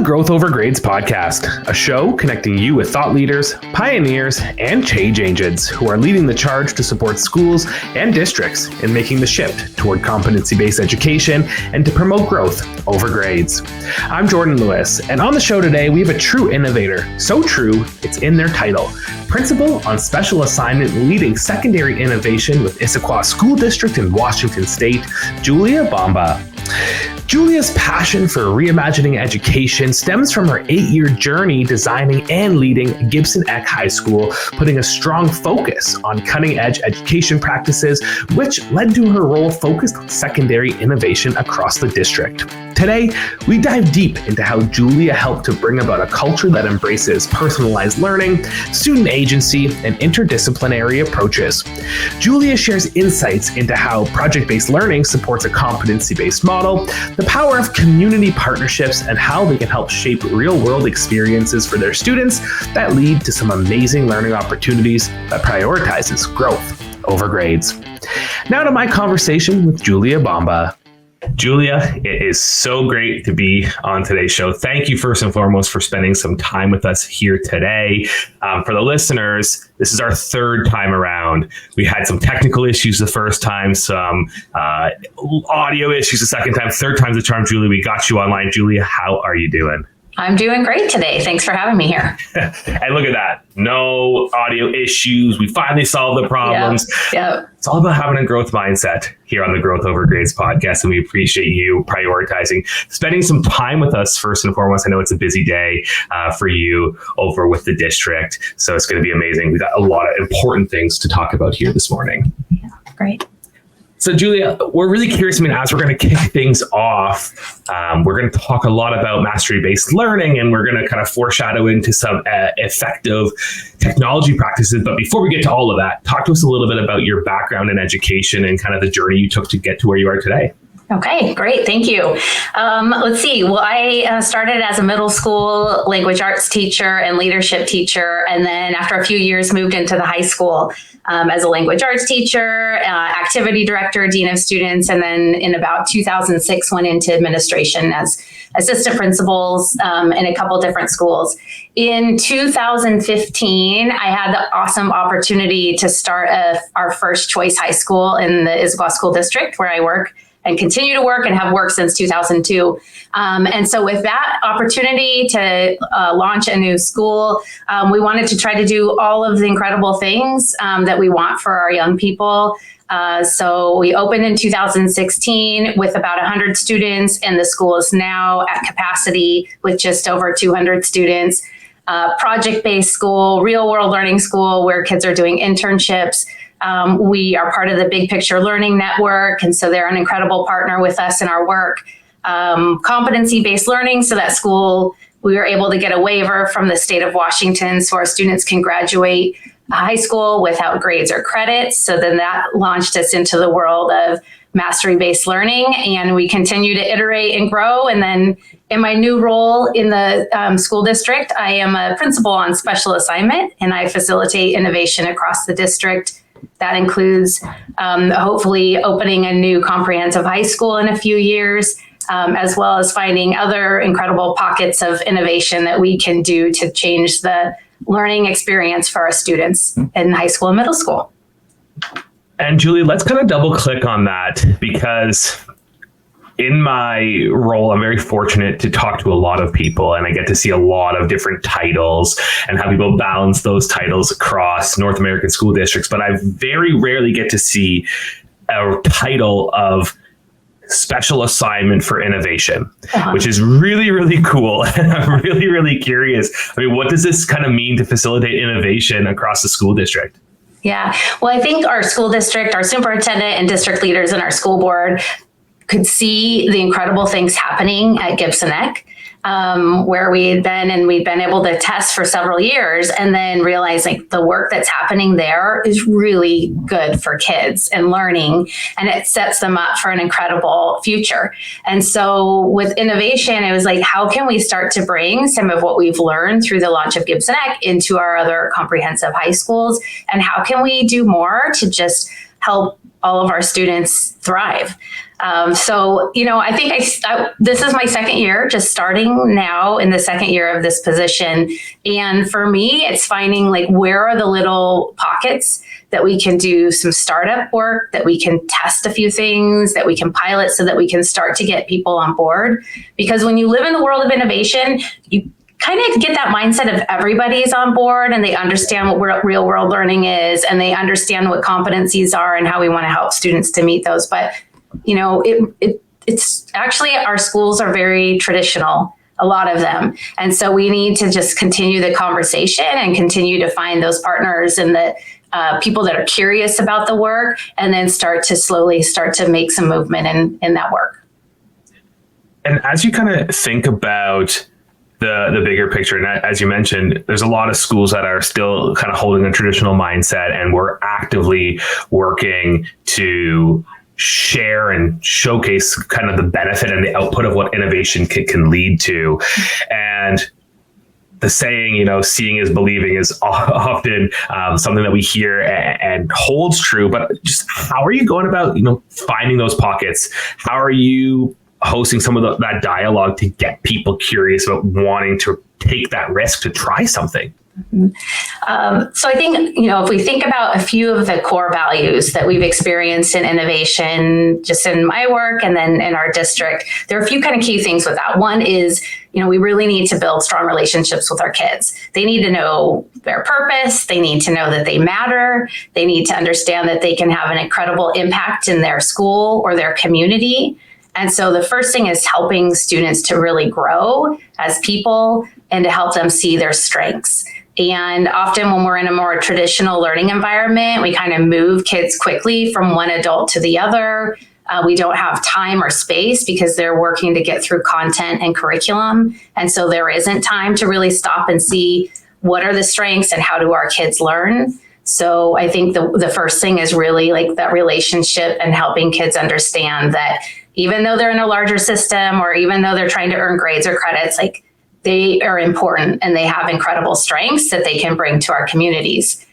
Growth Over Grades podcast, a show connecting you with thought leaders, pioneers, and change agents who are leading the charge to support schools and districts in making the shift toward competency-based education and to promote growth over grades. I'm Jordan Lewis, and on the show today, we have a true innovator. So true, it's in their title. Principal on special assignment leading secondary innovation with Issaquah School District in Washington State, Julia Bamba. Julia's passion for reimagining education stems from her 8-year journey designing and leading Gibson Eck High School, putting a strong focus on cutting-edge education practices, which led to her role focused on secondary innovation across the district. Today, we dive deep into how Julia helped to bring about a culture that embraces personalized learning, student agency, and interdisciplinary approaches. Julia shares insights into how project-based learning supports a competency-based model, the power of community partnerships, and how they can help shape real-world experiences for their students that lead to some amazing learning opportunities that prioritizes growth over grades. Now to my conversation with Julia Bamba. Julia, it is so great to be on today's show. Thank you first and foremost for spending some time with us here today. For the listeners, this is our third time around. We had some technical issues the first time, some audio issues the second time, third time's the charm. Julia, we got you online. Julia, how are you doing? I'm doing great today. Thanks for having me here. And look at that. No audio issues. We finally solved the problems. Yep. It's all about having a growth mindset here on the Growth Over Grades podcast. And we appreciate you prioritizing, spending some time with us first and foremost. I know it's a busy day for you over with the district. So it's going to be amazing. We've got a lot of important things to talk about here this morning. Yeah, great. So Julia, we're really curious. As we're going to kick things off, we're going to talk a lot about mastery-based learning, and we're going to kind of foreshadow into some effective technology practices. But before we get to all of that, talk to us a little bit about your background in education and kind of the journey you took to get to where you are today. Okay, great. Thank you. Let's see. Well, I started as a middle school language arts teacher and leadership teacher, and then after a few years moved into the high school as a language arts teacher, activity director, dean of students, and then in about 2006 went into administration as assistant principals in a couple different schools. In 2015, I had the awesome opportunity to start our first choice high school in the Issaquah School District where I work and continue to work and have worked since 2002. And so with that opportunity to launch a new school, we wanted to try to do all of the incredible things that we want for our young people. So we opened in 2016 with about 100 students, and the school is now at capacity with just over 200 students. Project-based school, real-world learning school where kids are doing internships. We are part of the Big Picture Learning Network, and so they're an incredible partner with us in our work. Competency-based learning, so that school, we were able to get a waiver from the state of Washington so our students can graduate high school without grades or credits. So then that launched us into the world of mastery-based learning, and we continue to iterate and grow. And then in my new role in the school district, I am a principal on special assignment, and I facilitate innovation across the district. That includes hopefully opening a new comprehensive high school in a few years, as well as finding other incredible pockets of innovation that we can do to change the learning experience for our students in high school and middle school. And Julie, let's kind of double click on that, because in my role, I'm very fortunate to talk to a lot of people, and I get to see a lot of different titles and how people balance those titles across North American school districts. But I very rarely get to see a title of special assignment for innovation, which is really, really cool. And I'm really, really curious. What does this kind of mean to facilitate innovation across the school district? Yeah, well, I think our school district, our superintendent and district leaders and our school board could see the incredible things happening at Gibson Eck, where we'd been able to test for several years, and then realize like the work that's happening there is really good for kids and learning, and it sets them up for an incredible future. And so with innovation, it was like, how can we start to bring some of what we've learned through the launch of Gibson Eck into our other comprehensive high schools? And how can we do more to just help all of our students thrive? So, I think this is my second year, just starting now in the second year of this position. And for me, it's finding like, where are the little pockets that we can do some startup work, that we can test a few things, that we can pilot so that we can start to get people on board. Because when you live in the world of innovation, you kind of get that mindset of everybody's on board and they understand what real world learning is and they understand what competencies are and how we want to help students to meet those. But, it's actually, our schools are very traditional, a lot of them. And so we need to just continue the conversation and continue to find those partners and the people that are curious about the work, and then slowly start to make some movement in that work. And as you kind of think about the bigger picture, and as you mentioned, there's a lot of schools that are still kind of holding a traditional mindset, and we're actively working to share and showcase kind of the benefit and the output of what innovation can lead to. And the saying, seeing is believing is often something that we hear and holds true. But just how are you going about, finding those pockets? How are you hosting some of that dialogue to get people curious about wanting to take that risk to try something? So I think, if we think about a few of the core values that we've experienced in innovation, just in my work and then in our district, there are a few kind of key things with that. One is, we really need to build strong relationships with our kids. They need to know their purpose. They need to know that they matter. They need to understand that they can have an incredible impact in their school or their community. And so the first thing is helping students to really grow as people and to help them see their strengths. And often when we're in a more traditional learning environment, we kind of move kids quickly from one adult to the other. We don't have time or space because they're working to get through content and curriculum. And so there isn't time to really stop and see what are the strengths and how do our kids learn. So I think the first thing is really like that relationship and helping kids understand that even though they're in a larger system or even though they're trying to earn grades or credits, like they are important and they have incredible strengths that they can bring to our communities.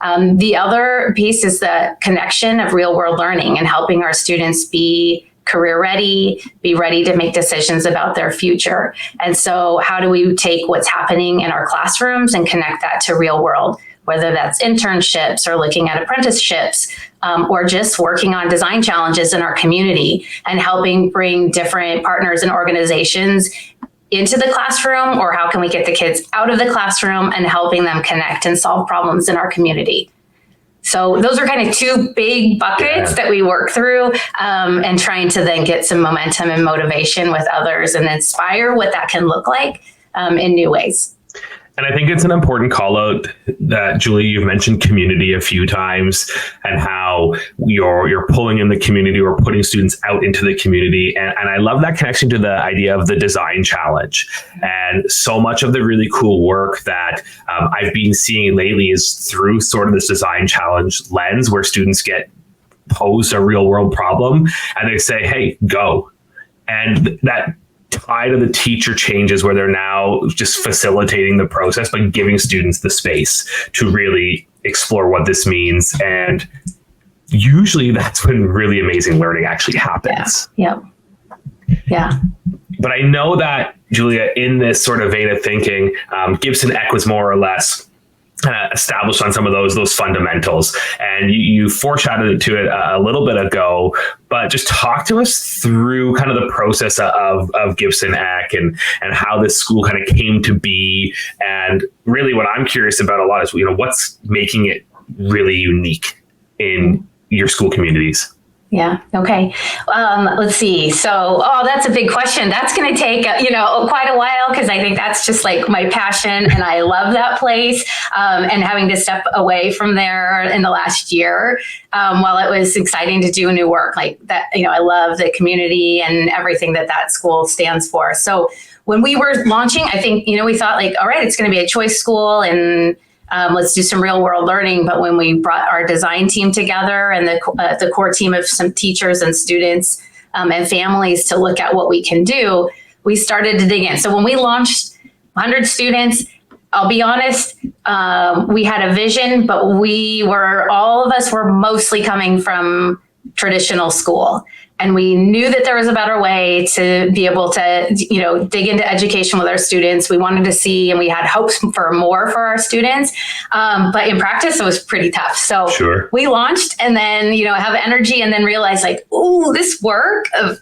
The other piece is the connection of real world learning and helping our students be career ready, be ready to make decisions about their future. And so how do we take what's happening in our classrooms and connect that to real world, whether that's internships or looking at apprenticeships, or just working on design challenges in our community and helping bring different partners and organizations into the classroom, or how can we get the kids out of the classroom and helping them connect and solve problems in our community. So those are kind of two big buckets that we work through, and trying to then get some momentum and motivation with others and inspire what that can look like in new ways. And I think it's an important call out that, Julia, you've mentioned community a few times and how you're pulling in the community or putting students out into the community. And I love that connection to the idea of the design challenge. And so much of the really cool work that I've been seeing lately is through sort of this design challenge lens where students get posed a real world problem and they say, hey, go. And that tie to the teacher changes where they're now just facilitating the process, but giving students the space to really explore what this means. And usually that's when really amazing learning actually happens. Yeah. But I know that, Julia, in this sort of vein of thinking, Gibson Eck was more or less established on some of those fundamentals, and you foreshadowed to it a little bit ago, but just talk to us through kind of the process of Gibson Eck and how this school kind of came to be. And really what I'm curious about a lot is, what's making it really unique in your school communities? Yeah. Okay. Let's see. So, that's a big question. That's going to take, quite a while, because I think that's just like my passion and I love that place. And having to step away from there in the last year, while it was exciting to do new work like that, I love the community and everything that school stands for. So when we were launching, I think, we thought like, all right, it's going to be a choice school and let's do some real world learning. But when we brought our design team together and the core team of some teachers and students and families to look at what we can do, we started to dig in. So when we launched 100 students, I'll be honest, we had a vision, but all of us were mostly coming from traditional school. And we knew that there was a better way to be able to, dig into education with our students. We wanted to see, and we had hopes for more for our students. But in practice, it was pretty tough. So we launched and then, have energy and then realized like, ooh, this work of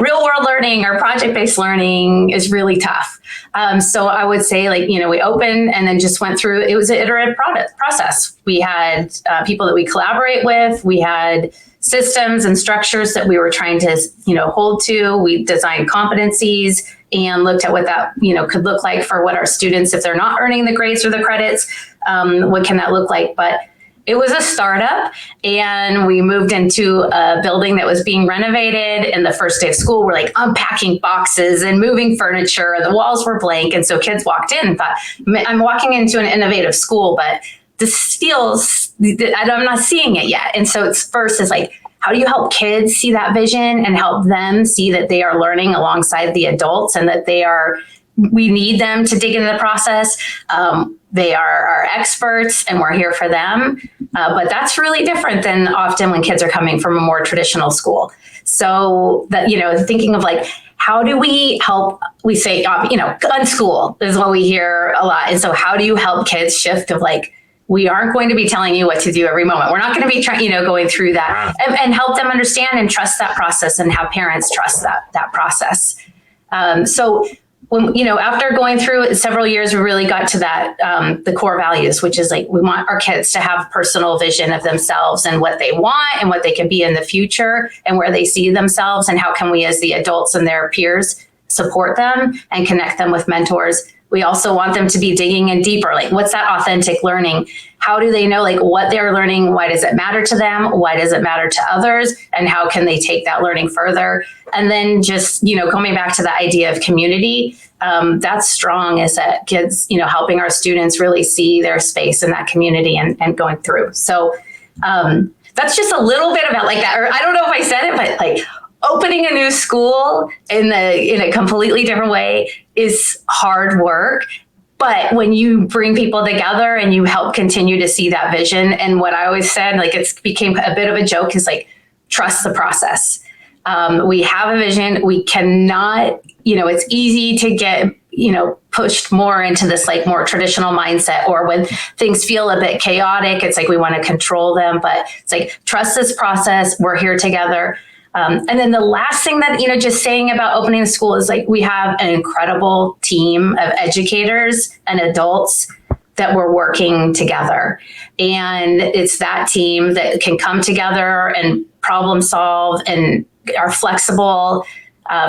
real world learning or project-based learning is really tough. So I would say we opened and then just went through, it was an iterative process. We had people that we collaborate with. We had systems and structures that we were trying to, hold to. We designed competencies and looked at what that, could look like for what our students, if they're not earning the grades or the credits, what can that look like? But it was a startup, and we moved into a building that was being renovated. And the first day of school, we're like unpacking boxes and moving furniture. The walls were blank. And so kids walked in and thought, I'm walking into an innovative school, but this feels, I'm not seeing it yet. And so it's first is like, how do you help kids see that vision and help them see that they are learning alongside the adults and that we need them to dig into the process. They are our experts and we're here for them. But that's really different than often when kids are coming from a more traditional school. So that, thinking of like, how do we help, we say, unschool is what we hear a lot. And so how do you help kids shift of like, we aren't going to be telling you what to do every moment. We're not going to be going through that and help them understand and trust that process and have parents trust that process. So when, after going through several years, we really got to that, the core values, which is like, we want our kids to have personal vision of themselves and what they want and what they can be in the future and where they see themselves. And how can we as the adults and their peers support them and connect them with mentors. We also want them to be digging in deeper. Like, what's that authentic learning? How do they know like what they're learning? Why does it matter to them? Why does it matter to others? And how can they take that learning further? And then just, coming back to the idea of community, that's strong is that kids, helping our students really see their space in that community and going through. So that's just a little bit about like that. Or I don't know if I said it, but like, opening a new school in a completely different way is hard work. But when you bring people together and you help continue to see that vision, and what I always said, like it's became a bit of a joke, is like, trust the process. We have a vision. We cannot, it's easy to get, pushed more into this like more traditional mindset, or when things feel a bit chaotic, it's like we want to control them, but it's like, trust this process. We're here together. And then the last thing that, just saying about opening the school is like, we have an incredible team of educators and adults that we're working together. And it's that team that can come together and problem solve and are flexible.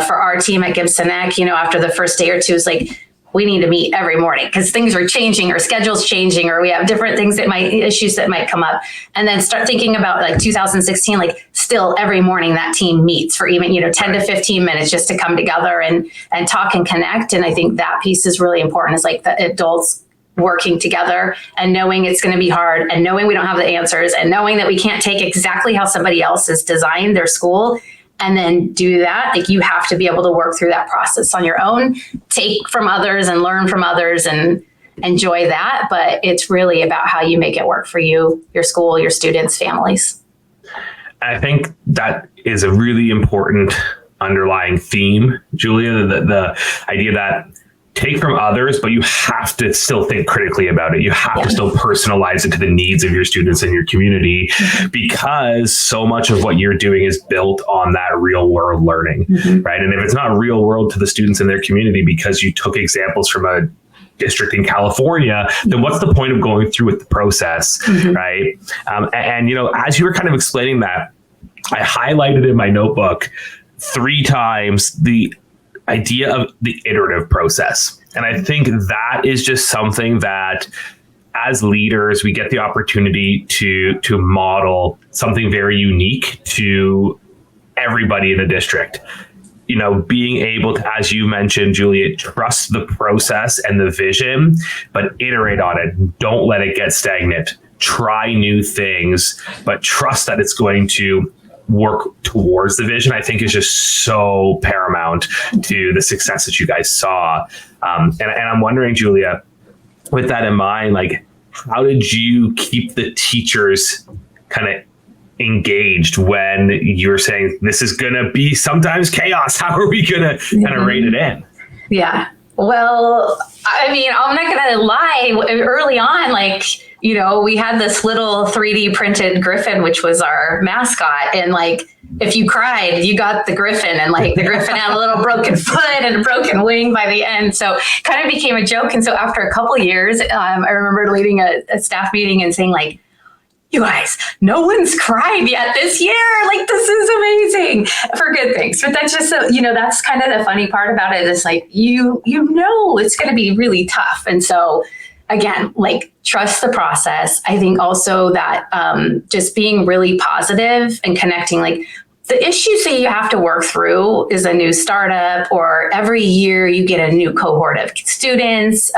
For our team at Gibson Eck, after the first day or two, is like, we need to meet every morning because things are changing or schedules changing, or we have different issues that might come up. And then start thinking about like 2016, like still every morning that team meets for even, 10 to 15 minutes just to come together and talk and connect. And I think that piece is really important, is like the adults working together and knowing it's going to be hard and knowing we don't have the answers and knowing that we can't take exactly how somebody else has designed their school and then do that. Like, you have to be able to work through that process on your own, take from others and learn from others and enjoy that. But it's really about how you make it work for you, your school, your students, families. I think that is a really important underlying theme, Julia, the idea that take from others, but you have to still think critically about it. You have to still personalize it to the needs of your students and your community, because so much of what you're doing is built on that real world learning, right? And if it's not real world to the students in their community because you took examples from a district in California, then what's the point of going through with the process, right? And as you were kind of explaining that, I highlighted in my notebook 3 times the idea of the iterative process. And I think that is just something that as leaders, we get the opportunity to model something very unique to everybody in the district. Being able to, as you mentioned, Julia, trust the process and the vision, but iterate on it. Don't let it get stagnant. Try new things, but trust that it's going to work towards the vision, I think is just so paramount to the success that you guys saw. And I'm wondering, Julia, with that in mind, like, how did you keep the teachers kind of engaged when you're saying this is going to be sometimes chaos? How are we going to kind of rein it in? Yeah. Well, I mean, I'm not going to lie. Early on, like, you know, we had this little 3D printed griffin, which was our mascot. And like, if you cried, you got the griffin, and like the griffin had a little broken foot and a broken wing by the end. So kind of became a joke. And so after a couple of years, I remember leading a staff meeting and saying like, you guys, no one's cried yet this year. Like, this is amazing for good things. But that's just, you know, that's kind of the funny part about it. Is like, you know, it's going to be really tough. And so again, like, trust the process. I think also that just being really positive and connecting, like, the issues that you have to work through is a new startup, or every year you get a new cohort of students.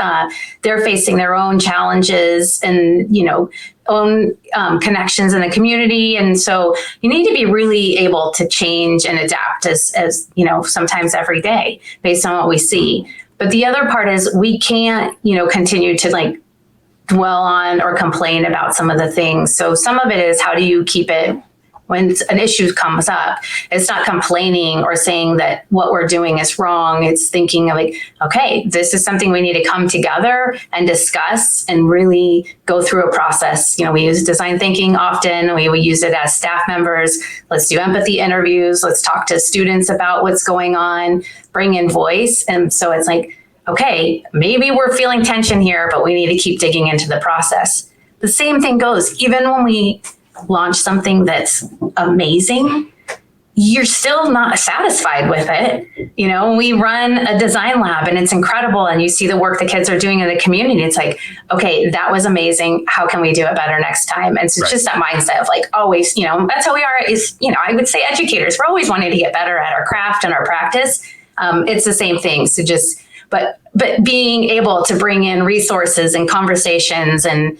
They're facing their own challenges and, you know, own connections in the community. And so you need to be really able to change and adapt as, you know, sometimes every day based on what we see. But the other part is we can't, you know, continue to like dwell on or complain about some of the things. So some of it is, how do you keep it when an issue comes up? It's not complaining or saying that what we're doing is wrong. It's thinking of like, okay, this is something we need to come together and discuss and really go through a process. You know, we use design thinking often. We use it as staff members. Let's do empathy interviews. Let's talk to students about what's going on, bring in voice. And so it's like, okay, maybe we're feeling tension here, but we need to keep digging into the process. The same thing goes, even when we launch something that's amazing, you're still not satisfied with it. You know, when we run a design lab and it's incredible and you see the work the kids are doing in the community, it's like, okay, that was amazing. How can we do it better next time? And so it's just that mindset of like, always, you know, that's how we are is, you know, I would say educators, we're always wanting to get better at our craft and our practice. It's the same thing. So just, but being able to bring in resources and conversations and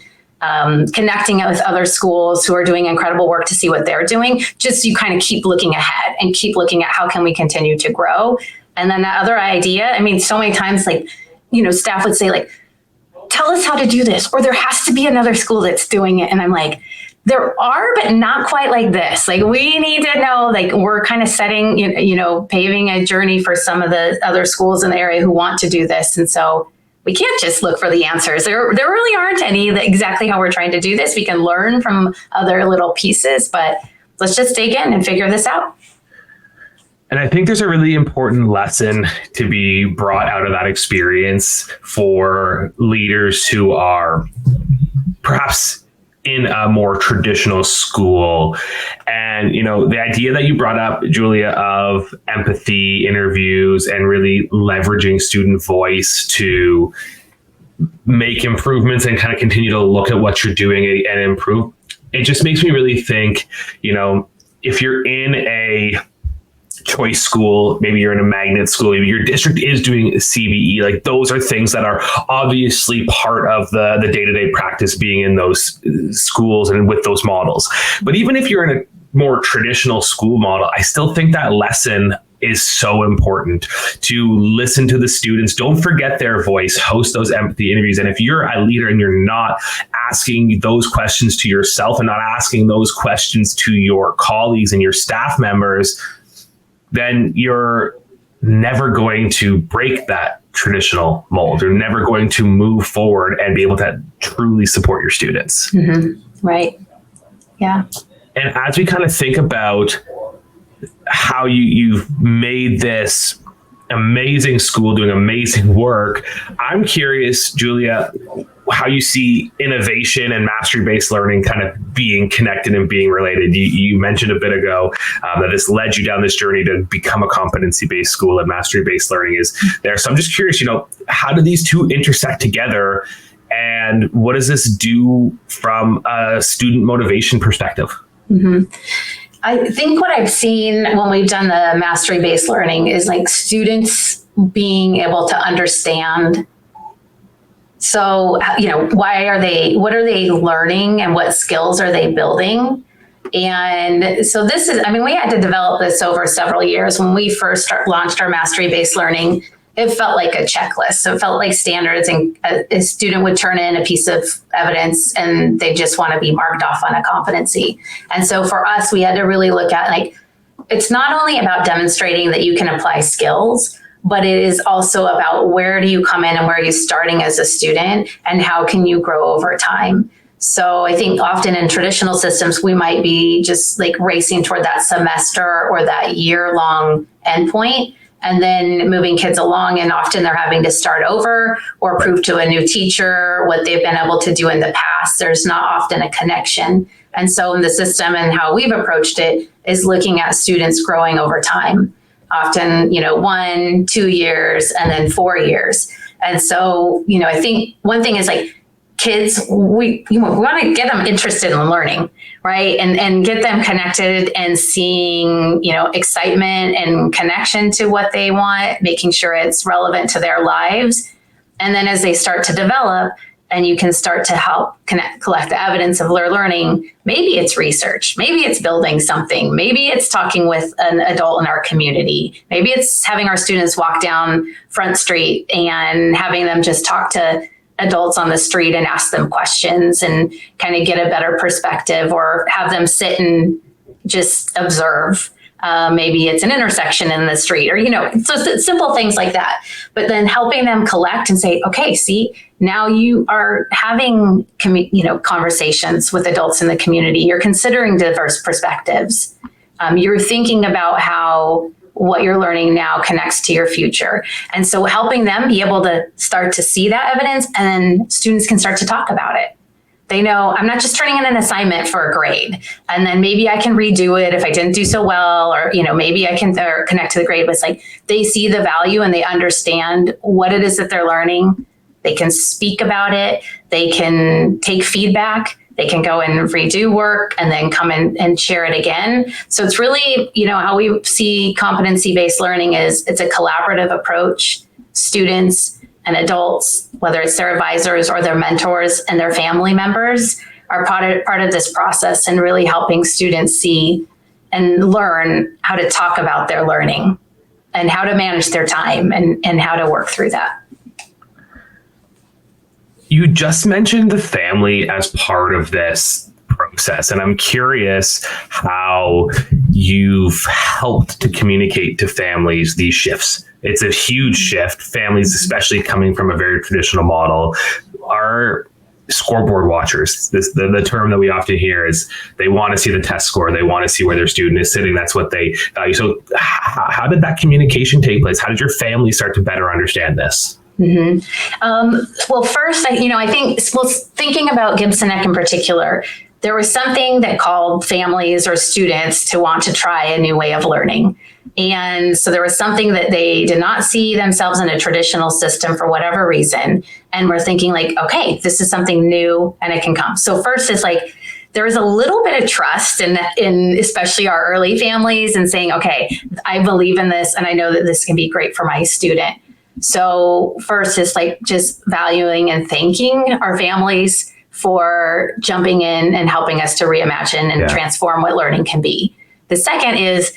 connecting with other schools who are doing incredible work to see what they're doing. Just you kind of keep looking ahead and keep looking at how can we continue to grow. And then that other idea, I mean, so many times, like, you know, staff would say like, tell us how to do this, or there has to be another school that's doing it. And I'm like, there are, but not quite like this. Like, we need to know, like, we're kind of setting, you know, paving a journey for some of the other schools in the area who want to do this. And so we can't just look for the answers. There really aren't any that exactly how we're trying to do this. We can learn from other little pieces, but let's just dig in and figure this out. And I think there's a really important lesson to be brought out of that experience for leaders who are perhaps in a more traditional school. And, you know, the idea that you brought up, Julia, of empathy interviews and really leveraging student voice to make improvements and kind of continue to look at what you're doing and improve. It just makes me really think, you know, if you're in a choice school, maybe you're in a magnet school, maybe your district is doing CBE, like those are things that are obviously part of the day-to-day practice being in those schools and with those models. But even if you're in a more traditional school model, I still think that lesson is so important to listen to the students. Don't forget their voice, host those empathy interviews. And if you're a leader and you're not asking those questions to yourself and not asking those questions to your colleagues and your staff members, then you're never going to break that traditional mold. You're never going to move forward and be able to truly support your students. Mm-hmm. Right. Yeah. And as we kind of think about how you've made this amazing school doing amazing work, I'm curious, Julia, how you see innovation and mastery-based learning kind of being connected and being related. You mentioned a bit ago that this led you down this journey to become a competency-based school, and mastery-based learning is there. So I'm just curious, you know, how do these two intersect together, and what does this do from a student motivation perspective? Mm-hmm. I think what I've seen when we've done the mastery-based learning is like students being able to understand. So, you know, what are they learning and what skills are they building? And so this is, I mean, we had to develop this over several years. When we first launched our mastery-based learning, it felt like a checklist. So it felt like standards, and a student would turn in a piece of evidence and they just want to be marked off on a competency. And so for us, we had to really look at, like, it's not only about demonstrating that you can apply skills, but it is also about where do you come in and where are you starting as a student and how can you grow over time. So I think often in traditional systems, we might be just like racing toward that semester or that year-long endpoint and then moving kids along. And often they're having to start over or prove to a new teacher what they've been able to do in the past. There's not often a connection. And so in the system and how we've approached it is looking at students growing over time. Often, 1, 2 years, and then 4 years. And so, I think one thing is like kids, we want to get them interested in learning, right? And get them connected and seeing, excitement and connection to what they want, making sure it's relevant to their lives. And then as they start to develop, and you can start to help collect the evidence of their learning. Maybe it's research. Maybe it's building something. Maybe it's talking with an adult in our community. Maybe it's having our students walk down Front Street and having them just talk to adults on the street and ask them questions and kind of get a better perspective, or have them sit and just observe. Maybe it's an intersection in the street, or, so simple things like that. But then helping them collect and say, okay, see, now you are having, conversations with adults in the community. You're considering diverse perspectives. You're thinking about how what you're learning now connects to your future. And so helping them be able to start to see that evidence, and then students can start to talk about it. They know I'm not just turning in an assignment for a grade, and then maybe I can redo it if I didn't do so well, or, maybe I can connect to the grade. But it's like they see the value and they understand what it is that they're learning. They can speak about it. They can take feedback. They can go and redo work and then come in and share it again. So it's really, how we see competency-based learning is it's a collaborative approach. Students and adults, whether it's their advisors or their mentors and their family members, are part of this process, and really helping students see and learn how to talk about their learning and how to manage their time and how to work through that. You just mentioned the family as part of this process, and I'm curious how you've helped to communicate to families these shifts. It's a huge shift. Families, especially coming from a very traditional model, are scoreboard watchers. The term that we often hear is they want to see the test score. They want to see where their student is sitting. That's what they value. So how did that communication take place? How did your family start to better understand this? Mm-hmm. Well, first, I think, thinking about Gibson Neck in particular, there was something that called families or students to want to try a new way of learning. And so there was something that they did not see themselves in a traditional system for whatever reason. And we're thinking like, okay, this is something new and it can come. So first it's like, there was a little bit of trust in especially our early families, and saying, okay, I believe in this and I know that this can be great for my student. So first is like just valuing and thanking our families for jumping in and helping us to reimagine and transform what learning can be. The second is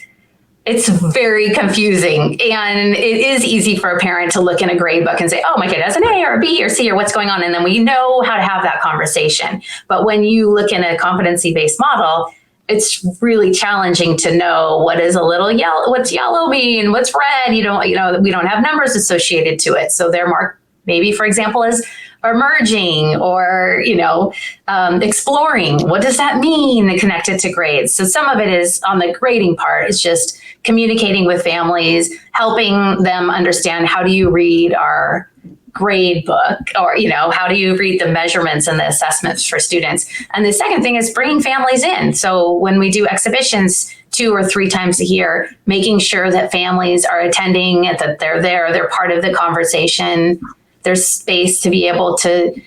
it's very confusing, and it is easy for a parent to look in a grade book and say, oh, my kid has an A or a B or C or what's going on. And then we know how to have that conversation. But when you look in a competency-based model, it's really challenging to know what is a little yellow, what's yellow mean, what's red. We don't have numbers associated to it. So they're marked maybe, for example, as emerging or, exploring. What does that mean connected to grades? So some of it is on the grading part. It's just communicating with families, helping them understand how do you read our grade book, or, how do you read the measurements and the assessments for students? And the second thing is bringing families in. So when we do exhibitions 2 or 3 times a year, making sure that families are attending, that they're there, they're part of the conversation. There's space to be able to,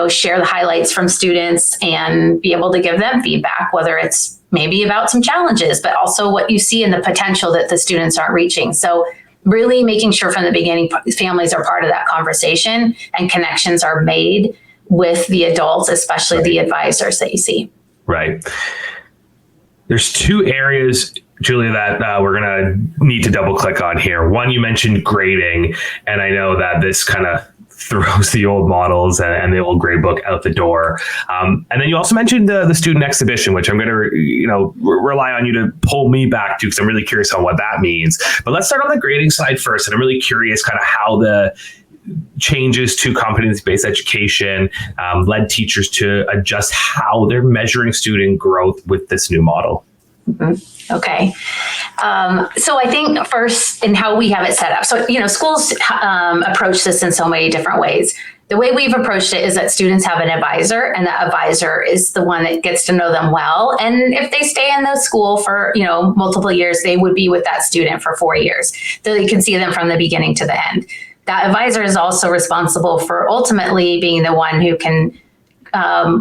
share the highlights from students and be able to give them feedback, whether it's maybe about some challenges, but also what you see in the potential that the students aren't reaching. So really making sure from the beginning, families are part of that conversation and connections are made with the adults, especially the advisors that you see. Right. There's 2 areas Julia, that we're going to need to double click on here. One, you mentioned grading, and I know that this kind of throws the old models and the old grade book out the door. And then you also mentioned the student exhibition, which I'm going to, rely on you to pull me back to, because I'm really curious on what that means. But let's start on the grading side first. And I'm really curious kind of how the changes to competency-based education led teachers to adjust how they're measuring student growth with this new model. Mm-hmm. Okay. So I think first in how we have it set up. So, schools approach this in so many different ways. The way we've approached it is that students have an advisor, and that advisor is the one that gets to know them well. And if they stay in the school for, multiple years, they would be with that student for 4 years. So you can see them from the beginning to the end. That advisor is also responsible for ultimately being the one who can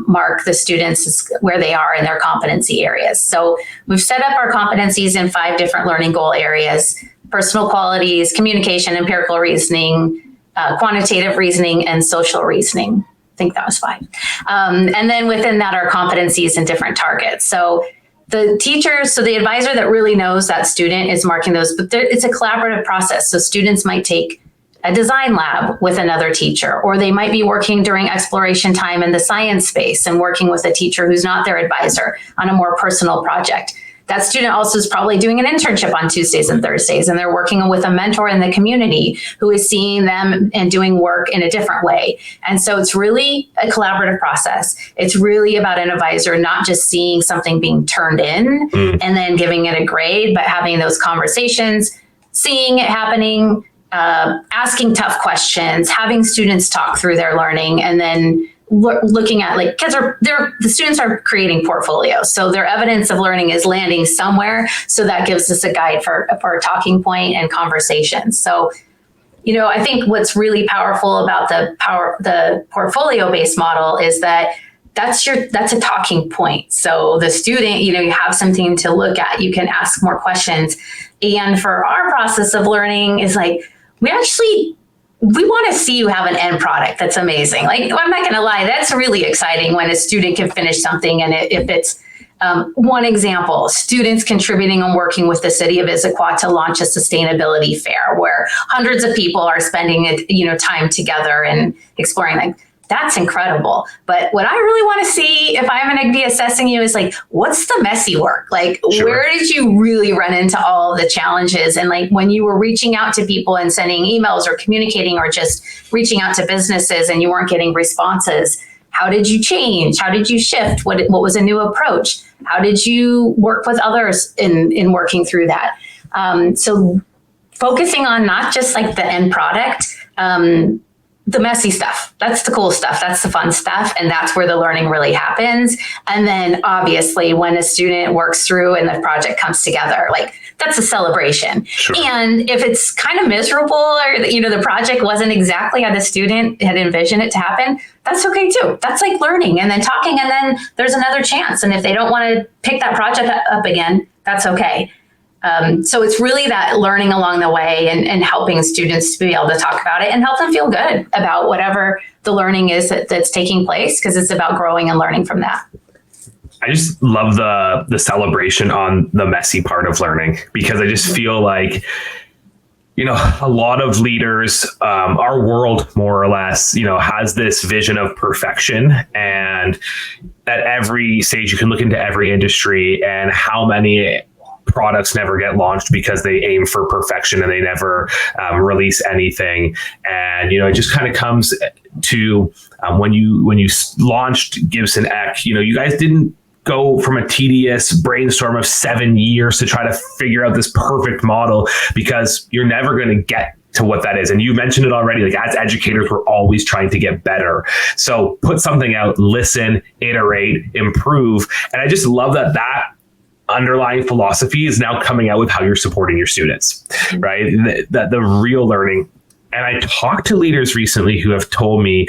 mark the students where they are in their competency areas. So we've set up our competencies in 5 different learning goal areas: personal qualities, communication, empirical reasoning, quantitative reasoning, and social reasoning. I think that was 5. And then within that are competencies and different targets. So the advisor that really knows that student is marking those, but it's a collaborative process. So students might take a design lab with another teacher, or they might be working during exploration time in the science space and working with a teacher who's not their advisor on a more personal project. That student also is probably doing an internship on Tuesdays and Thursdays, and they're working with a mentor in the community who is seeing them and doing work in a different way. And so it's really a collaborative process. It's really about an advisor not just seeing something being turned in and then giving it a grade, but having those conversations, seeing it happening, asking tough questions, having students talk through their learning, and then looking at because the students are creating portfolios. So their evidence of learning is landing somewhere. So that gives us a guide for a talking point and conversations. So, I think what's really powerful about the portfolio-based model is that that's a talking point. So the student, you have something to look at, you can ask more questions. And for our process of learning is we want to see you have an end product that's amazing. I'm not going to lie, that's really exciting when a student can finish something. And if it's one example, students contributing and working with the city of Issaquah to launch a sustainability fair where hundreds of people are spending time together and exploring. That's incredible. But what I really want to see if I'm going to be assessing you is what's the messy work? Sure. Where did you really run into all of the challenges? And when you were reaching out to people and sending emails or communicating or just reaching out to businesses and you weren't getting responses, how did you change? How did you shift? What was a new approach? How did you work with others in working through that? So focusing on not just the end product, the messy stuff. That's the cool stuff. That's the fun stuff. And that's where the learning really happens. And then obviously when a student works through and the project comes together, that's a celebration. Sure. And if it's kind of miserable or, the project wasn't exactly how the student had envisioned it to happen, that's okay too. That's learning and then talking, and then there's another chance. And if they don't want to pick that project up again, that's okay. So it's really that learning along the way and helping students to be able to talk about it and help them feel good about whatever the learning is that's taking place, because it's about growing and learning from that. I just love the celebration on the messy part of learning, because I just feel like, a lot of leaders, our world more or less, has this vision of perfection. And at every stage, you can look into every industry and how many products never get launched because they aim for perfection and they never release anything. And, it just kind of comes to when you launched Gibson Eck, you guys didn't go from a tedious brainstorm of 7 years to try to figure out this perfect model, because you're never going to get to what that is. And you mentioned it already, as educators, we're always trying to get better. So put something out, listen, iterate, improve. And I just love that underlying philosophy is now coming out with how you're supporting your students, right? The real learning. And I talked to leaders recently who have told me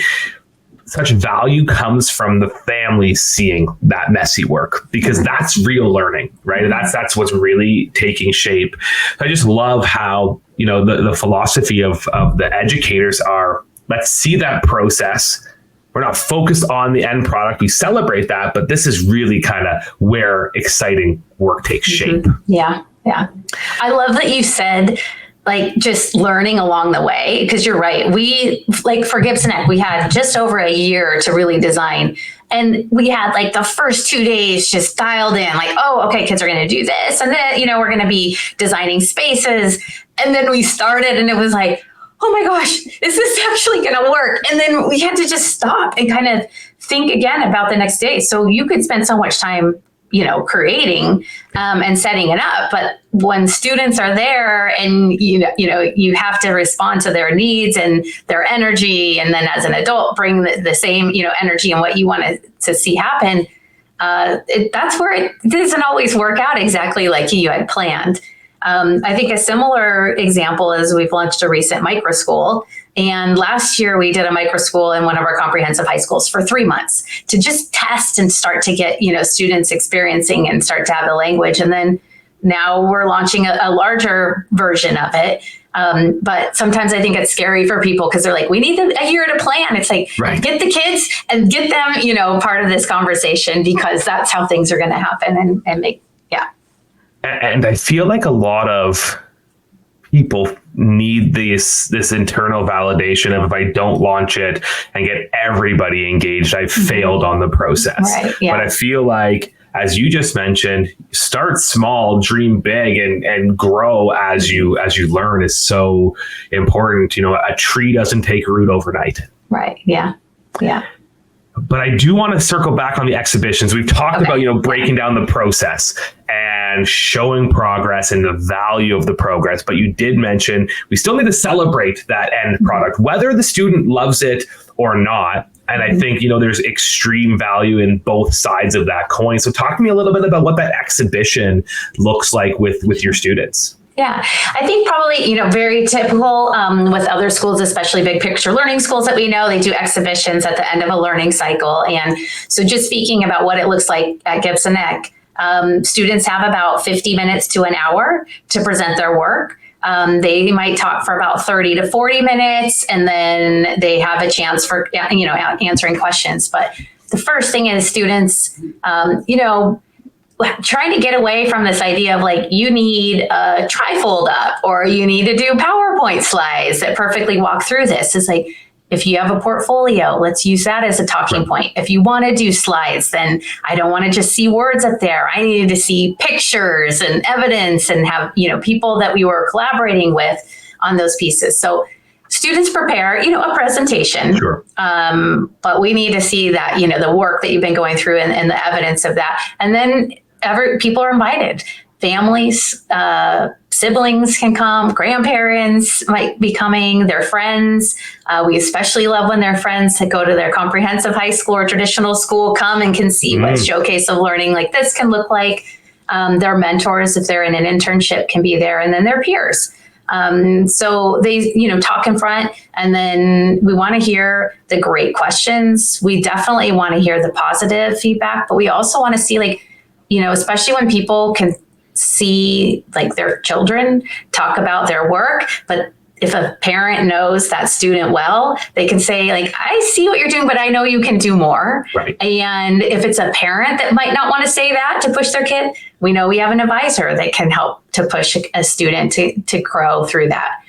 such value comes from the family seeing that messy work, because that's real learning, right? And that's what's really taking shape. I just love how, the philosophy of the educators are, let's see that process. We're not focused on the end product. We celebrate that, but this is really kind of where exciting work takes shape. Yeah. Yeah. I love that you said like just learning along the way, because you're right. We like for Gibson Neck, we had just over a year to really design. And we had like the first 2 days just dialed in like, oh, okay, kids are going to do this. And then, we're going to be designing spaces. And then we started and it was like, oh my gosh, is this actually going to work? And then we had to just stop and kind of think again about the next day. So you could spend so much time creating and setting it up. But when students are there and, you have to respond to their needs and their energy, and then as an adult, bring the same, energy and what you want to see happen, that's where it doesn't always work out exactly like you had planned. I think a similar example is we've launched a recent micro school. And last year we did a micro school in one of our comprehensive high schools for 3 months to just test and start to get, students experiencing and start to have the language. And then now we're launching a larger version of it. But sometimes I think it's scary for people because they're like, we need a year to plan. It's like, right. Get the kids and get them, part of this conversation, because that's how things are going to happen and make, yeah. And I feel like a lot of people need this internal validation of, if I don't launch it and get everybody engaged, I've failed on the process. Right, yeah. But I feel like, as you just mentioned, start small, dream big, and grow as you learn is so important. A tree doesn't take root overnight. Right. Yeah. Yeah. But I do want to circle back on the exhibitions. We've talked about, breaking down the process and showing progress and the value of the progress. But you did mention we still need to celebrate that end product, whether the student loves it or not. And I think, there's extreme value in both sides of that coin. So talk to me a little bit about what that exhibition looks like with your students. Yeah, I think probably, very typical with other schools, especially big picture learning schools that we know, they do exhibitions at the end of a learning cycle. And so just speaking about what it looks like at Gibson Neck, students have about 50 minutes to an hour to present their work. They might talk for about 30 to 40 minutes, and then they have a chance for, answering questions. But the first thing is students, trying to get away from this idea of like, you need a trifold up or you need to do PowerPoint slides that perfectly walk through this. It's like, if you have a portfolio, let's use that as a talking point. If you want to do slides, then I don't want to just see words up there. I needed to see pictures and evidence and have, people that we were collaborating with on those pieces. So students prepare, a presentation, sure. But we need to see that, the work that you've been going through and the evidence of that. And then people are invited. Families, siblings can come, grandparents might be coming, their friends. We especially love when their friends that go to their comprehensive high school or traditional school come and can see what Showcase of Learning like this can look like. Their mentors, if they're in an internship, can be there, and then their peers. So they, talk in front, and then we want to hear the great questions. We definitely want to hear the positive feedback, but we also want to see especially when people can see like their children talk about their work, but if a parent knows that student well, they can say like, I see what you're doing, but I know you can do more. Right. And if it's a parent that might not want to say that to push their kid, we know we have an advisor that can help to push a student to grow through that.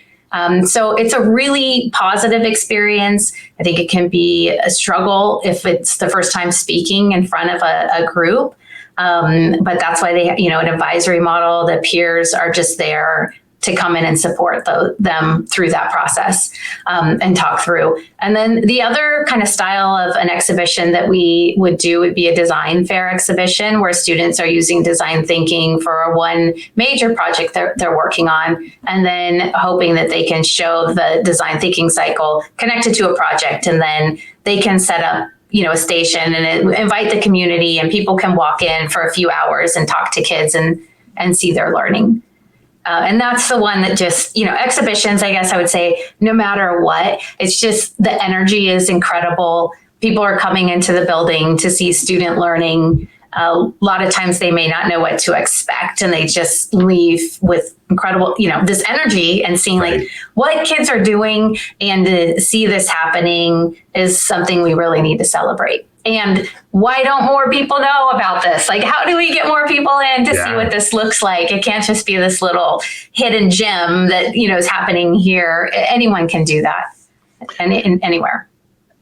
So it's a really positive experience. I think it can be a struggle if it's the first time speaking in front of a group. But that's why they, an advisory model, the peers are just there to come in and support them through that process and talk through. And then the other kind of style of an exhibition that we would do would be a design fair exhibition where students are using design thinking for one major project they're working on, and then hoping that they can show the design thinking cycle connected to a project, and then they can set up a station and invite the community, and people can walk in for a few hours and talk to kids and see their learning. And that's the one that just, exhibitions, I guess I would say, no matter what, it's just the energy is incredible. People are coming into the building to see student learning. A lot of times they may not know what to expect, and they just leave with incredible, this energy, and seeing like what kids are doing, and to see this happening is something we really need to celebrate. And why don't more people know about this? Like, how do we get more people in to see what this looks like? It can't just be this little hidden gem that, is happening here. Anyone can do that anywhere.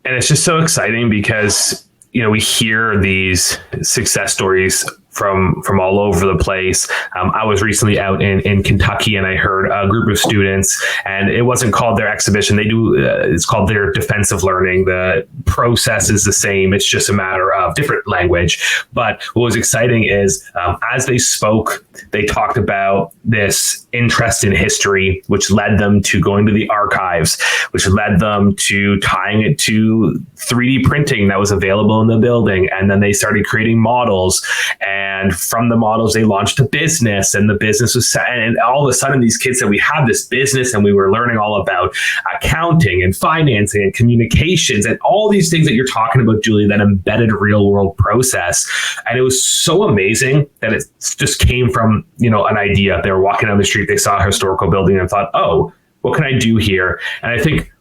And it's just so exciting because, we hear these success stories from all over the place. I was recently out in Kentucky, and I heard a group of students, and it wasn't called their exhibition. They do, it's called their defensive learning. The process is the same. It's just a matter of different language. But what was exciting is as they spoke, they talked about this interest in history, which led them to going to the archives, which led them to tying it to 3D printing that was available in the building. And then they started creating models, and from the models, they launched a business, and the business was set. And all of a sudden, these kids said, we have this business, and we were learning all about accounting and financing and communications and all these things that you're talking about, Julia, that embedded real world process. And it was so amazing that it just came from, an idea. They were walking down the street, they saw a historical building and thought, oh, what can I do here? And I think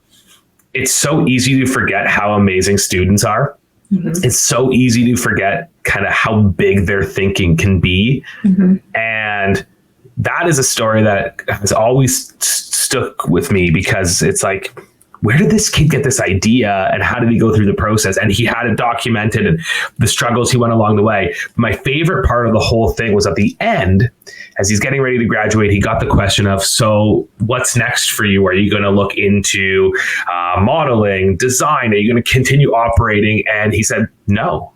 it's so easy to forget how amazing students are. Mm-hmm. It's so easy to forget kind of how big their thinking can be. Mm-hmm. And that is a story that has always stuck with me, because it's like, where did this kid get this idea, and how did he go through the process? And he had it documented, and the struggles he went along the way. My favorite part of the whole thing was at the end, as he's getting ready to graduate, he got the question of, so what's next for you? Are you going to look into modeling, design? Are you going to continue operating? And he said, no,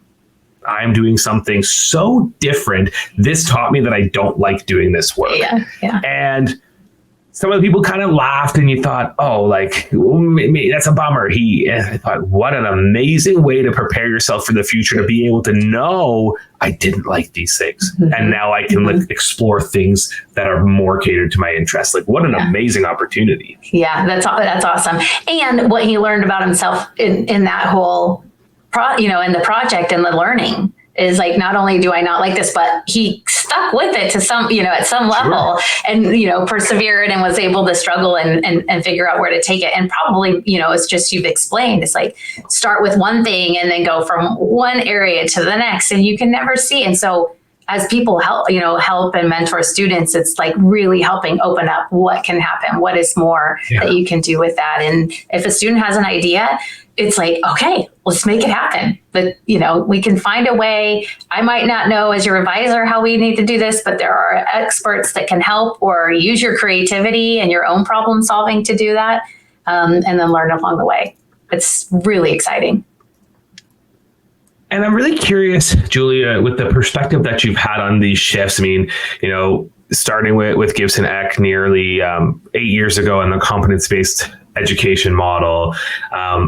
I'm doing something so different. This taught me that I don't like doing this work. Yeah. And some of the people kind of laughed, and you thought, oh, like, that's a bummer. I thought, what an amazing way to prepare yourself for the future, to be able to know I didn't like these things. Mm-hmm. And now I can explore things that are more catered to my interests. Like, what an amazing opportunity. Yeah, that's awesome. And what he learned about himself in that whole, in the project and the learning is like, not only do I not like this, but he stuck with it to some, at some level, and, persevered and was able to struggle and figure out where to take it. And probably, it's just, you've explained, it's like, start with one thing and then go from one area to the next, and you can never see. And so as people help and mentor students, it's like really helping open up what can happen, what is more that you can do with that. And if a student has an idea, it's like, okay, let's make it happen. But, we can find a way. I might not know as your advisor how we need to do this, but there are experts that can help, or use your creativity and your own problem solving to do that, and then learn along the way. It's really exciting. And I'm really curious, Julia, with the perspective that you've had on these shifts. I mean, starting with Gibson Eck nearly 8 years ago, and the competence-based education model,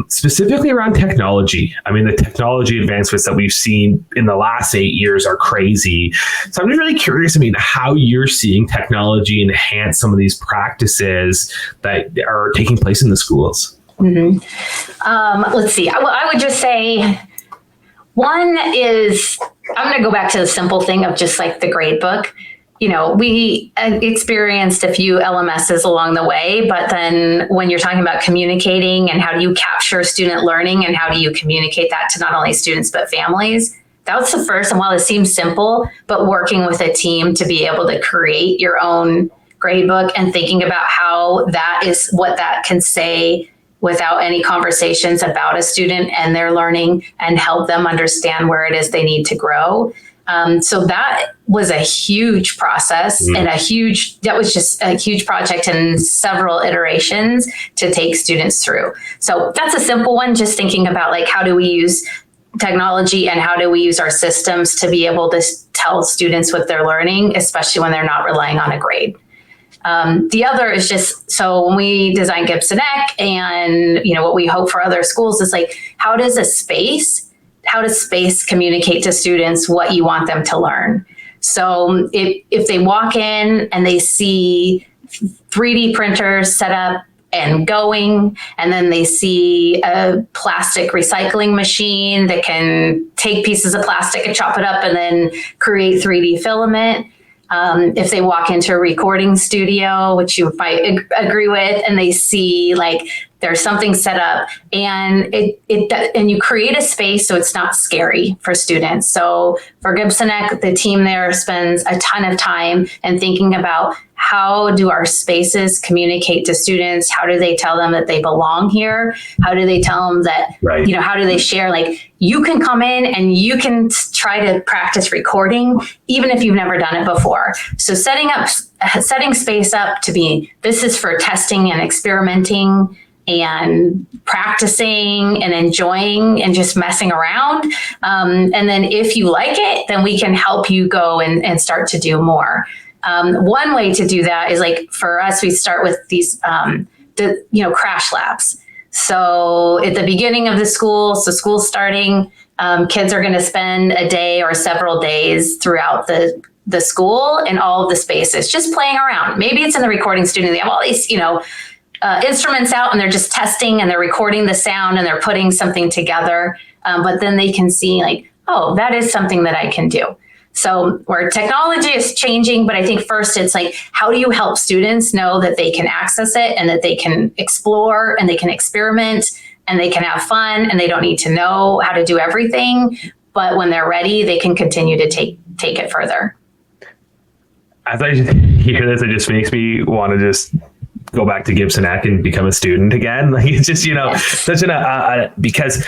specifically around technology. I mean, the technology advancements that we've seen in the last 8 years are crazy. So I'm just really curious, how you're seeing technology enhance some of these practices that are taking place in the schools. Mm-hmm. Let's see. I would just say, one is, I'm going to go back to the simple thing of just like the grade book. We experienced a few LMSs along the way, but then when you're talking about communicating and how do you capture student learning and how do you communicate that to not only students, but families, that was the first. And while it seems simple, but working with a team to be able to create your own gradebook and thinking about how that is what that can say without any conversations about a student and their learning, and help them understand where it is they need to grow. So that was a huge process, and that was just a huge project and several iterations to take students through. So that's a simple one, just thinking about like, how do we use technology and how do we use our systems to be able to tell students what they're learning, especially when they're not relying on a grade. The other is just, so when we design Gibson Eck and, what we hope for other schools is like, how does space communicate to students what you want them to learn? So if they walk in and they see 3D printers set up and going, and then they see a plastic recycling machine that can take pieces of plastic and chop it up and then create 3D filament, If they walk into a recording studio, which you might agree with, and they see like there's something set up, and and you create a space so it's not scary for students. So for Gibson Eck, the team there spends a ton of time and thinking about how do our spaces communicate to students? How do they tell them that they belong here? How do they tell them that, right. How do they share? Like, you can come in and you can try to practice recording, even if you've never done it before. So setting space up to be, this is for testing and experimenting and practicing and enjoying and just messing around. And then if you like it, then we can help you go and start to do more. One way to do that is like for us, we start with these, crash labs. So at the beginning of the school, so school's starting, kids are going to spend a day or several days throughout the school in all of the spaces, just playing around. Maybe it's in the recording studio. They have all these, instruments out and they're just testing and they're recording the sound and they're putting something together. But then they can see like, oh, that is something that I can do. So where technology is changing, but I think first it's like, how do you help students know that they can access it and that they can explore and they can experiment and they can have fun and they don't need to know how to do everything. But when they're ready, they can continue to take it further. As I hear this, it just makes me want to just go back to Gibson Eck and become a student again. Like it's just, Yes. such because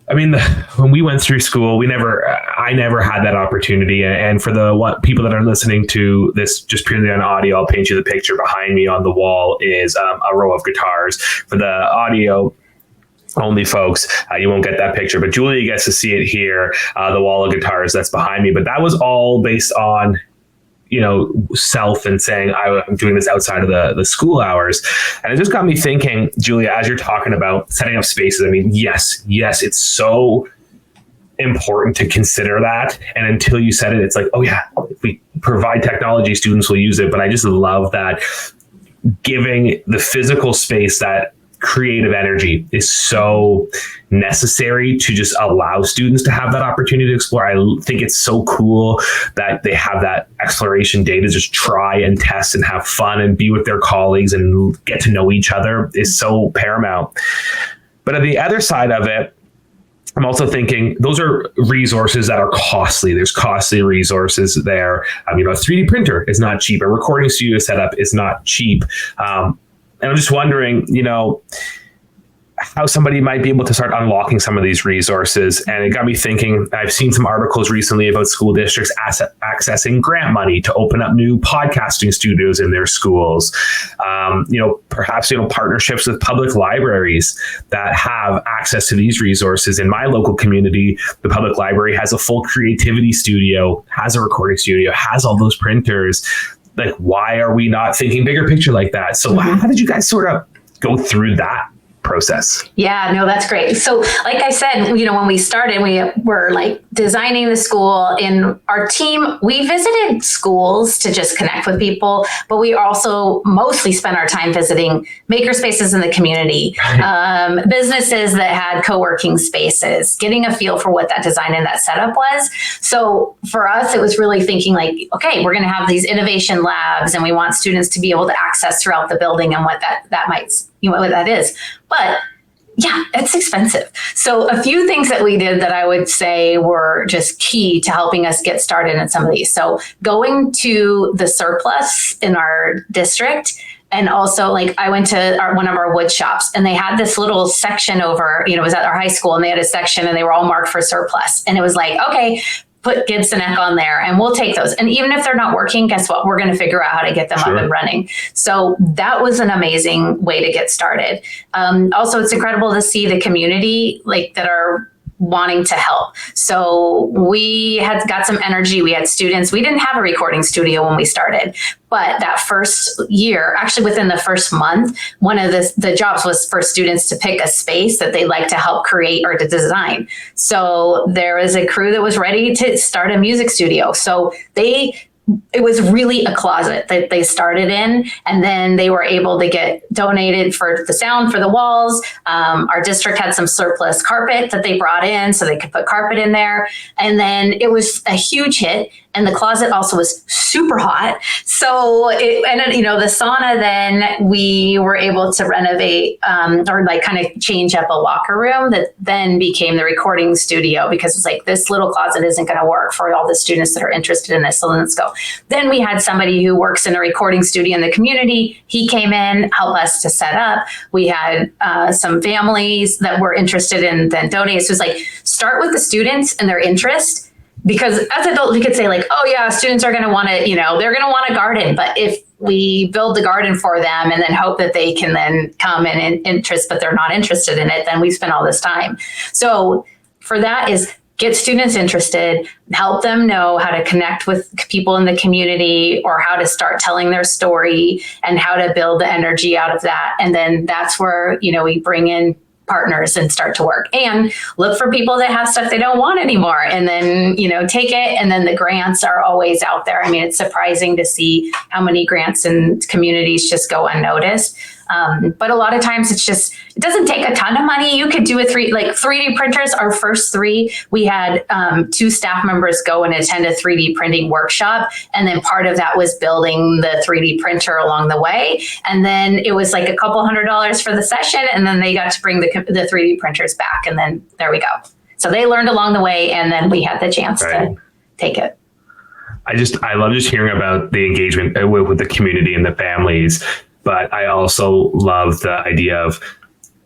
I mean, when we went through school, I never had that opportunity. And for the people that are listening to this just purely on audio, I'll paint you the picture. Behind me on the wall is a row of guitars. For the audio only folks, you won't get that picture, but Julia gets to see it here, the wall of guitars that's behind me. But that was all based on self and saying I'm doing this outside of the school hours. And it just got me thinking, Julia, as you're talking about setting up spaces, I mean, yes, it's so important to consider that. And until you said it, it's like, oh yeah, if we provide technology, students will use it. But I just love that giving the physical space that creative energy is so necessary to just allow students to have that opportunity to explore. I think it's so cool that they have that exploration day to just try and test and have fun and be with their colleagues and get to know each other is so paramount. But on the other side of it, I'm also thinking those are resources that are costly. There's costly resources there. A 3D printer is not cheap. A recording studio setup is not cheap. And I'm just wondering, how somebody might be able to start unlocking some of these resources. And it got me thinking, I've seen some articles recently about school districts accessing grant money to open up new podcasting studios in their schools. Perhaps, partnerships with public libraries that have access to these resources. In my local community, the public library has a full creativity studio, has a recording studio, has all those printers. Like, why are we not thinking bigger picture like that? So how did you guys sort of go through that process? Yeah, no, that's great. So like I said, when we started, we were like designing the school, and our team, we visited schools to just connect with people, but we also mostly spent our time visiting makerspaces in the community, businesses that had co-working spaces, getting a feel for what that design and that setup was. So for us, it was really thinking like, okay, we're going to have these innovation labs and we want students to be able to access throughout the building and what that might, what that is. But yeah, it's expensive. So a few things that we did that I would say were just key to helping us get started in some of these. So going to the surplus in our district, and also like I went to one of our wood shops, and they had this little section over, it was at our high school, and they had a section and they were all marked for surplus. And it was like, okay, put Gibson Eck on there and we'll take those. And even if they're not working, guess what? We're going to figure out how to get them up and running. So that was an amazing way to get started. Also, it's incredible to see the community that are wanting to help. So we had got some energy. We had students. We didn't have a recording studio when we started, but that first year, actually within the first month, one of the jobs was for students to pick a space that they'd like to help create or to design. So there was a crew that was ready to start a music studio. So they it was really a closet that they started in, and then they were able to get donated for the sound for the walls. Our district had some surplus carpet that they brought in, so they could put carpet in there. And then it was a huge hit. And the closet also was super hot. So the sauna, then we were able to renovate or like kind of change up a locker room that then became the recording studio, because it's like, this little closet isn't going to work for all the students that are interested in this. So let's go. Then we had somebody who works in a recording studio in the community. He came in, helped us to set up. We had some families that were interested in then donating. So it was like, start with the students and their interest. Because as adults, we could say like, oh yeah, students are going to want to, they're going to want a garden. But if we build the garden for them and then hope that they can then come and interest, but they're not interested in it, then we spend all this time. So for that is get students interested, help them know how to connect with people in the community or how to start telling their story and how to build the energy out of that. And then that's where, we bring in partners and start to work and look for people that have stuff they don't want anymore. And then, take it. And then the grants are always out there. I mean, it's surprising to see how many grants and communities just go unnoticed. But a lot of times it doesn't take a ton of money. You could do 3D printers. Our first 3, we had 2 staff members go and attend a 3D printing workshop. And then part of that was building the 3D printer along the way. And then it was like a couple $100 for the session. And then they got to bring the 3D printers back. And then there we go. So they learned along the way. And then we had the chance to take it. I love just hearing about the engagement with the community and the families. But I also love the idea of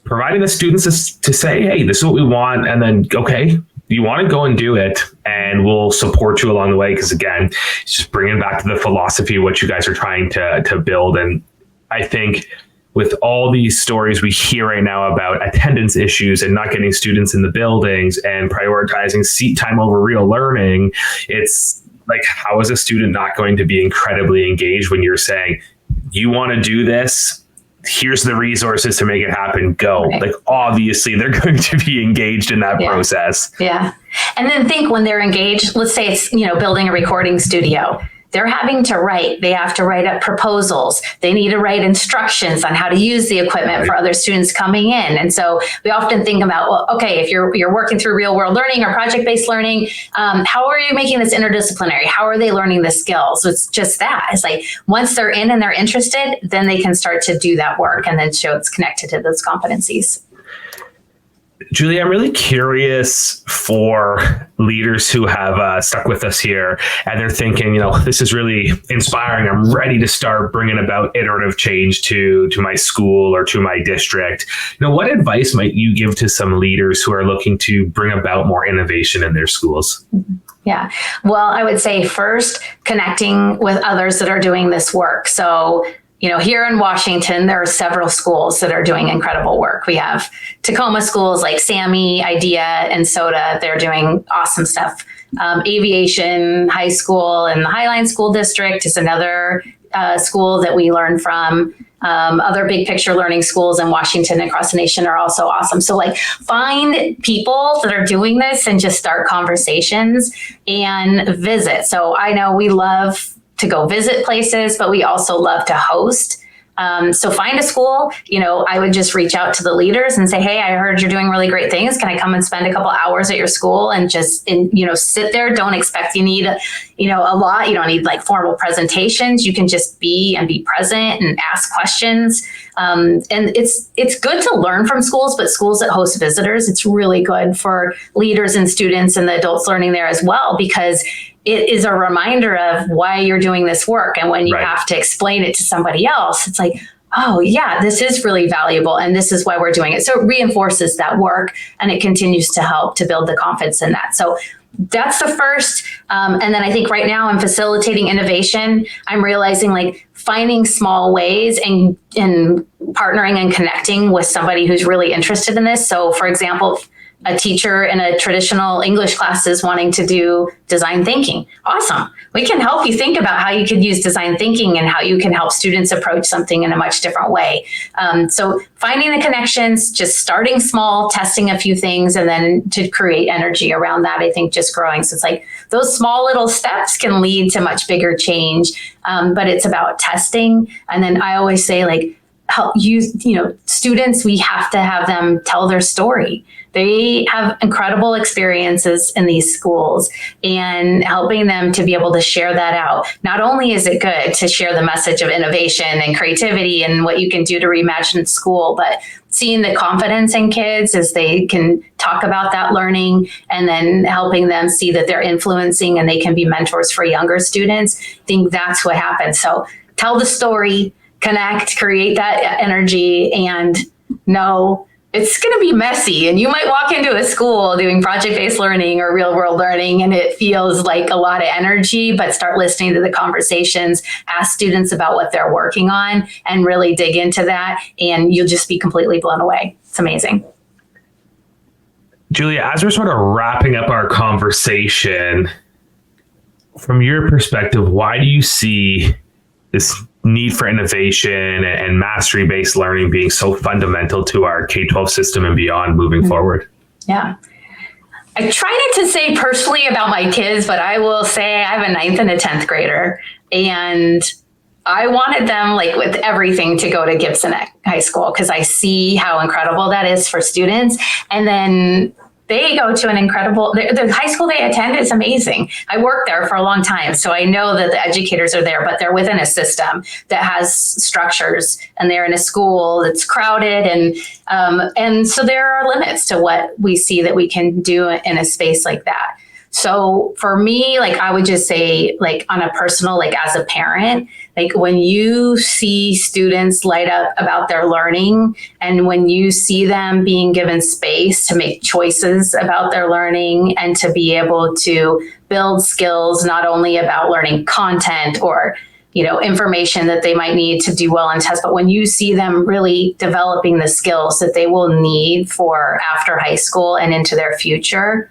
providing the students to say, hey, this is what we want. And then, okay, you want to go and do it, and we'll support you along the way. Because again, it's just bringing back to the philosophy of what you guys are trying to build. And I think with all these stories we hear right now about attendance issues and not getting students in the buildings and prioritizing seat time over real learning, it's like, how is a student not going to be incredibly engaged when you're saying, you want to do this? Here's the resources to make it happen. Go. Right. Like, obviously, they're going to be engaged in that process. Yeah. And then think when they're engaged, let's say it's, building a recording studio. They're having to write. They have to write up proposals. They need to write instructions on how to use the equipment for other students coming in. And so we often think about, well, okay, if you're working through real world learning or project-based learning, how are you making this interdisciplinary? How are they learning the skills? So it's just that. It's like once they're in and they're interested, then they can start to do that work and then show it's connected to those competencies. Julia, I'm really curious for leaders who have stuck with us here and they're thinking, this is really inspiring. I'm ready to start bringing about iterative change to my school or to my district. What advice might you give to some leaders who are looking to bring about more innovation in their schools? Yeah. Well, I would say first, connecting with others that are doing this work. So here in Washington, there are several schools that are doing incredible work. We have Tacoma schools like SAMI, IDEA, and SOTA. They're doing awesome stuff. Aviation High School and the Highline School District is another school that we learn from. Other big picture learning schools in Washington and across the nation are also awesome. So find people that are doing this and just start conversations and visit. So I know we love to go visit places, but we also love to host. So find a school, I would just reach out to the leaders and say, hey, I heard you're doing really great things. Can I come and spend a couple hours at your school and just, sit there? Don't expect you need, a lot. You don't need formal presentations. You can just be present and ask questions. And it's good to learn from schools, but schools that host visitors, it's really good for leaders and students and the adults learning there as well, because it is a reminder of why you're doing this work. And when you have to explain it to somebody else, it's like, oh yeah, this is really valuable. And this is why we're doing it. So it reinforces that work and it continues to help to build the confidence in that. So that's the first. And then I think right now I'm facilitating innovation. I'm realizing finding small ways and partnering and connecting with somebody who's really interested in this. So for example, a teacher in a traditional English class is wanting to do design thinking. Awesome. We can help you think about how you could use design thinking and how you can help students approach something in a much different way. So finding the connections, just starting small, testing a few things, and then to create energy around that, I think just growing. So it's like those small little steps can lead to much bigger change, but it's about testing. And then I always say, like, help students, we have to have them tell their story. They have incredible experiences in these schools, and helping them to be able to share that out. Not only is it good to share the message of innovation and creativity and what you can do to reimagine school, but seeing the confidence in kids as they can talk about that learning, and then helping them see that they're influencing and they can be mentors for younger students. I think that's what happens. So tell the story, connect, create that energy, and know it's going to be messy. And you might walk into a school doing project-based learning or real-world learning, and it feels like a lot of energy, but start listening to the conversations, ask students about what they're working on, and really dig into that, and you'll just be completely blown away. It's amazing. Julia, as we're sort of wrapping up our conversation, from your perspective, why do you see this need for innovation and mastery-based learning being so fundamental to our K-12 system and beyond moving forward? Yeah. I try not to say personally about my kids, but I will say I have a 9th and a 10th grader, and I wanted them, like with everything, to go to Gibson High School because I see how incredible that is for students. And then they go to an incredible, the high school they attend is amazing. I worked there for a long time, so I know that the educators are there, but they're within a system that has structures, and they're in a school that's crowded. And so there are limits to what we see that we can do in a space like that. So for me, like, I would just say, like, on a personal, like as a parent, like when you see students light up about their learning, and when you see them being given space to make choices about their learning and to be able to build skills, not only about learning content or, information that they might need to do well in tests, but when you see them really developing the skills that they will need for after high school and into their future,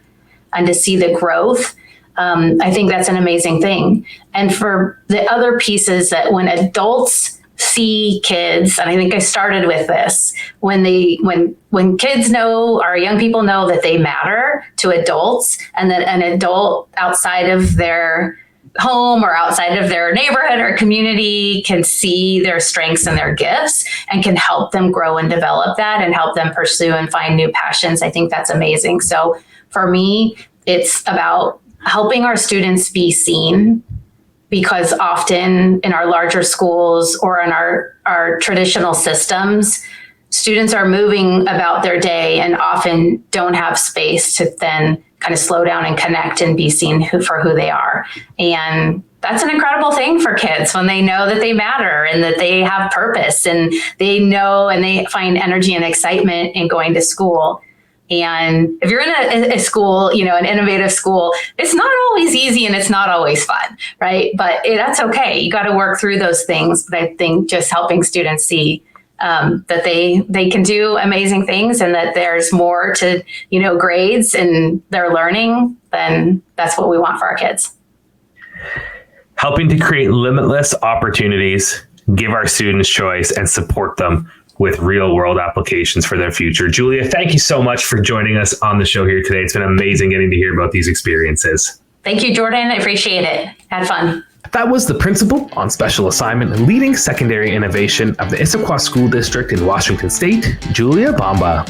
and to see the growth, I think that's an amazing thing. And for the other pieces, that when adults see kids, and I think I started with this, when kids know, or young people know that they matter to adults, and that an adult outside of their home or outside of their neighborhood or community can see their strengths and their gifts and can help them grow and develop that and help them pursue and find new passions, I think that's amazing. So for me, it's about helping our students be seen, because often in our larger schools or in our traditional systems, students are moving about their day and often don't have space to then kind of slow down and connect and be seen for who they are. And that's an incredible thing for kids when they know that they matter and that they have purpose, and they know and they find energy and excitement in going to school. And if you're in a school, an innovative school, it's not always easy and it's not always fun, right? But that's okay. You got to work through those things. But I think just helping students see that they can do amazing things, and that there's more to, grades and their learning, then that's what we want for our kids. Helping to create limitless opportunities, give our students choice, and support them with real world applications for their future. Julia, thank you so much for joining us on the show here today. It's been amazing getting to hear about these experiences. Thank you, Jordan. I appreciate it. Had fun. That was the principal on special assignment and leading secondary innovation of the Ep.4 School District in Washington State, Julia Bamba.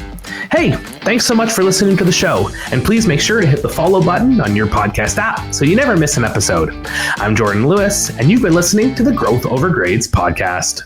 Hey, thanks so much for listening to the show, and please make sure to hit the follow button on your podcast app so you never miss an episode. I'm Jordan Lewis, and you've been listening to the Growth Over Grades podcast.